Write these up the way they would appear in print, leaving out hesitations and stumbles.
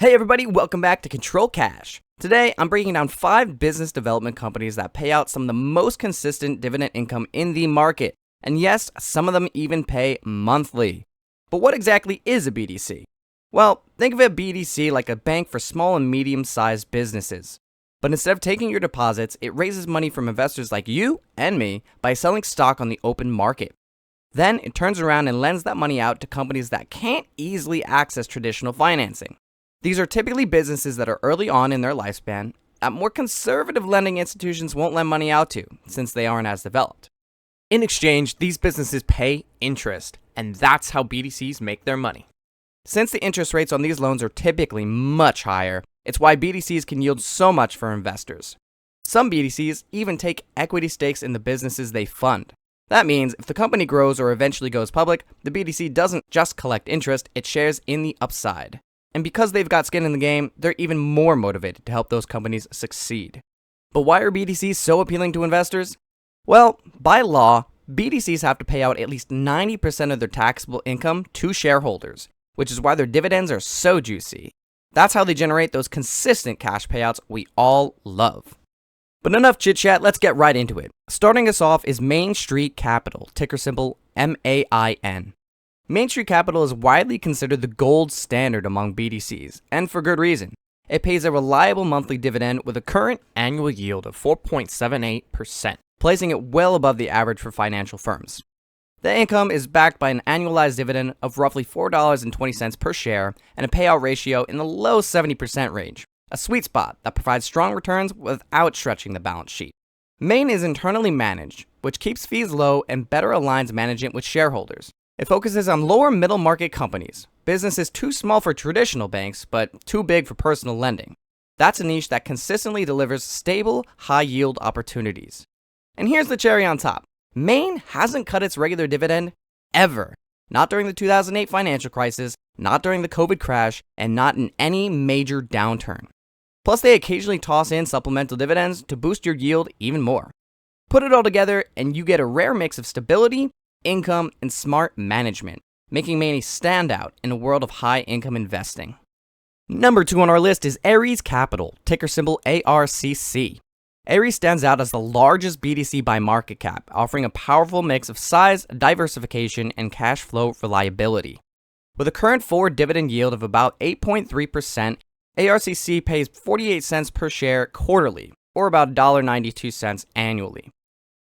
Hey everybody, welcome back to Control Cash. Today, I'm breaking down 5 business development companies that pay out some of the most consistent dividend income in the market. And yes, some of them even pay monthly. But what exactly is a BDC? Well, think of a BDC like a bank for small and medium-sized businesses. But instead of taking your deposits, it raises money from investors like you and me by selling stock on the open market. Then, it turns around and lends that money out to companies that can't easily access traditional financing. These are typically businesses that are early on in their lifespan that more conservative lending institutions won't lend money out to since they aren't as developed. In exchange, these businesses pay interest, and that's how BDCs make their money. Since the interest rates on these loans are typically much higher, it's why BDCs can yield so much for investors. Some BDCs even take equity stakes in the businesses they fund. That means if the company grows or eventually goes public, the BDC doesn't just collect interest, it shares in the upside. And because they've got skin in the game, they're even more motivated to help those companies succeed. But why are BDCs so appealing to investors? Well, by law, BDCs have to pay out at least 90% of their taxable income to shareholders, which is why their dividends are so juicy. That's how they generate those consistent cash payouts we all love. But enough chit-chat, let's get right into it. Starting us off is Main Street Capital, ticker symbol MAIN. Main Street Capital is widely considered the gold standard among BDCs, and for good reason. It pays a reliable monthly dividend with a current annual yield of 4.78%, placing it well above the average for financial firms. The income is backed by an annualized dividend of roughly $4.20 per share and a payout ratio in the low 70% range, a sweet spot that provides strong returns without stretching the balance sheet. Main is internally managed, which keeps fees low and better aligns management with shareholders. It focuses on lower middle market companies, businesses too small for traditional banks, but too big for personal lending. That's a niche that consistently delivers stable, high-yield opportunities. And here's the cherry on top. Main hasn't cut its regular dividend ever. Not during the 2008 financial crisis, not during the COVID crash, and not in any major downturn. Plus, they occasionally toss in supplemental dividends to boost your yield even more. Put it all together, and you get a rare mix of stability, income, and smart management, making Main a standout in a world of high-income investing. Number 2 on our list is Ares Capital, ticker symbol ARCC. Ares stands out as the largest BDC by market cap, offering a powerful mix of size, diversification, and cash flow reliability. With a current forward dividend yield of about 8.3%, ARCC pays 48 cents per share quarterly, or about $1.92 annually.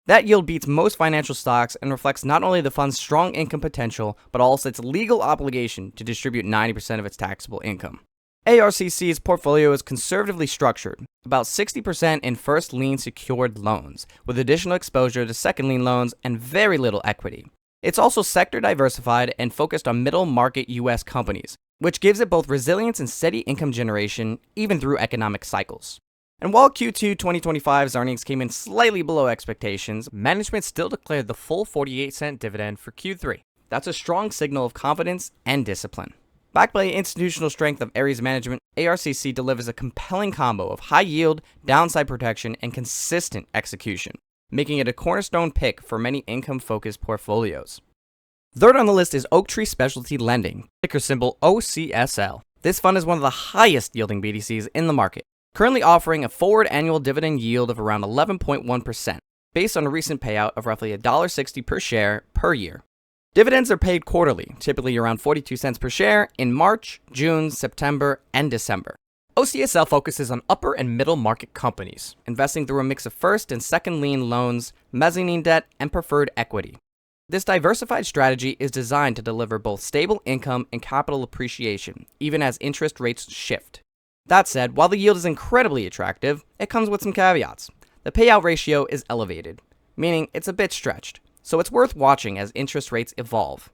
That yield beats most financial stocks and reflects not only the fund's strong income potential, but also its legal obligation to distribute 90% of its taxable income. ARCC's portfolio is conservatively structured, about 60% in first lien secured loans, with additional exposure to second lien loans and very little equity. It's also sector diversified and focused on middle market US companies, which gives it both resilience and steady income generation even through economic cycles. And while Q2 2025's earnings came in slightly below expectations, management still declared the full 48-cent dividend for Q3. That's a strong signal of confidence and discipline. Backed by the institutional strength of Ares management, ARCC delivers a compelling combo of high yield, downside protection, and consistent execution, making it a cornerstone pick for many income-focused portfolios. Third on the list is Oaktree Specialty Lending, ticker symbol OCSL. This fund is one of the highest yielding BDCs in the market, currently offering a forward annual dividend yield of around 11.1%, based on a recent payout of roughly $1.60 per share per year. Dividends are paid quarterly, typically around 42 cents per share in March, June, September, and December. OCSL focuses on upper and middle market companies, investing through a mix of first and second lien loans, mezzanine debt, and preferred equity. This diversified strategy is designed to deliver both stable income and capital appreciation, even as interest rates shift. That said, while the yield is incredibly attractive, it comes with some caveats. The payout ratio is elevated, meaning it's a bit stretched, so it's worth watching as interest rates evolve.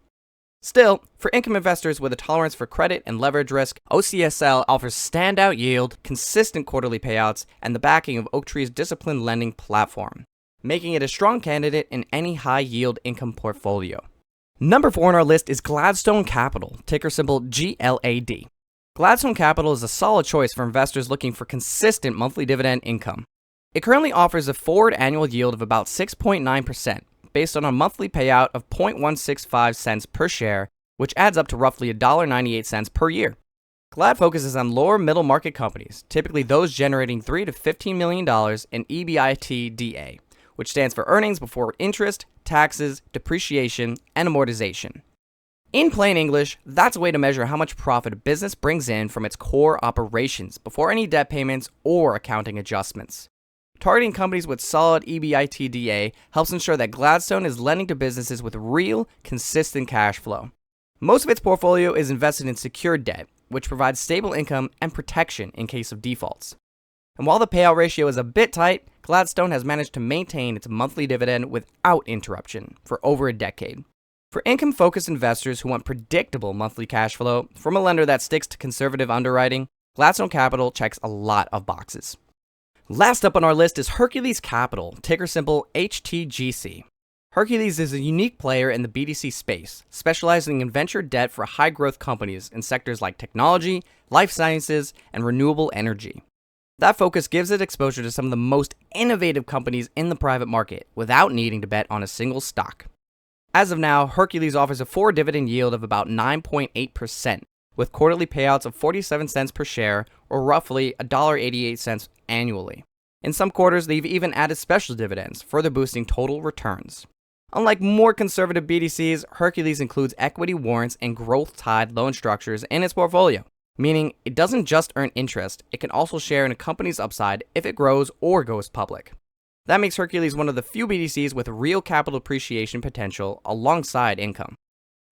Still, for income investors with a tolerance for credit and leverage risk, OCSL offers standout yield, consistent quarterly payouts, and the backing of Oaktree's disciplined lending platform, making it a strong candidate in any high-yield income portfolio. Number 4 on our list is Gladstone Capital, ticker symbol GLAD. Gladstone Capital is a solid choice for investors looking for consistent monthly dividend income. It currently offers a forward annual yield of about 6.9%, based on a monthly payout of 0.165 cents per share, which adds up to roughly $1.98 per year. Glad focuses on lower middle market companies, typically those generating $3 to $15 million in EBITDA, which stands for earnings before interest, taxes, depreciation, and amortization. In plain English, that's a way to measure how much profit a business brings in from its core operations before any debt payments or accounting adjustments. Targeting companies with solid EBITDA helps ensure that Gladstone is lending to businesses with real, consistent cash flow. Most of its portfolio is invested in secured debt, which provides stable income and protection in case of defaults. And while the payout ratio is a bit tight, Gladstone has managed to maintain its monthly dividend without interruption for over a decade. For income-focused investors who want predictable monthly cash flow from a lender that sticks to conservative underwriting, Gladstone Capital checks a lot of boxes. Last up on our list is Hercules Capital, ticker symbol HTGC. Hercules is a unique player in the BDC space, specializing in venture debt for high-growth companies in sectors like technology, life sciences, and renewable energy. That focus gives it exposure to some of the most innovative companies in the private market without needing to bet on a single stock. As of now, Hercules offers a forward dividend yield of about 9.8%, with quarterly payouts of 47 cents per share, or roughly $1.88 annually. In some quarters, they've even added special dividends, further boosting total returns. Unlike more conservative BDCs, Hercules includes equity warrants and growth-tied loan structures in its portfolio, meaning it doesn't just earn interest, it can also share in a company's upside if it grows or goes public. That makes Hercules one of the few BDCs with real capital appreciation potential alongside income.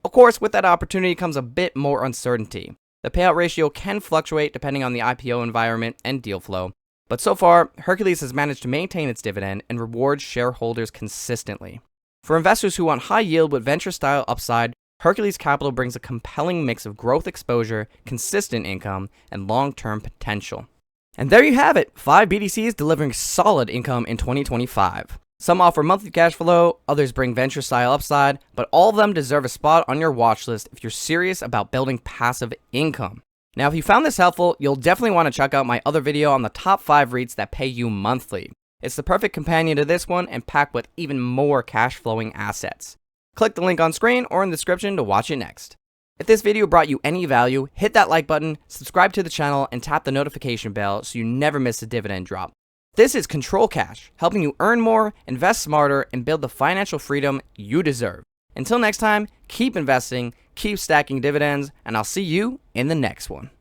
Of course, with that opportunity comes a bit more uncertainty. The payout ratio can fluctuate depending on the IPO environment and deal flow, but so far, Hercules has managed to maintain its dividend and reward shareholders consistently. For investors who want high yield with venture-style upside, Hercules Capital brings a compelling mix of growth exposure, consistent income, and long-term potential. And there you have it, 5 BDCs delivering solid income in 2025. Some offer monthly cash flow, others bring venture-style upside, but all of them deserve a spot on your watch list if you're serious about building passive income. Now, if you found this helpful, you'll definitely want to check out my other video on the top 5 REITs that pay you monthly. It's the perfect companion to this one and packed with even more cash flowing assets. Click the link on screen or in the description to watch it next. If this video brought you any value, hit that like button, subscribe to the channel, and tap the notification bell so you never miss a dividend drop. This is Control Cash, helping you earn more, invest smarter, and build the financial freedom you deserve. Until next time, keep investing, keep stacking dividends, and I'll see you in the next one.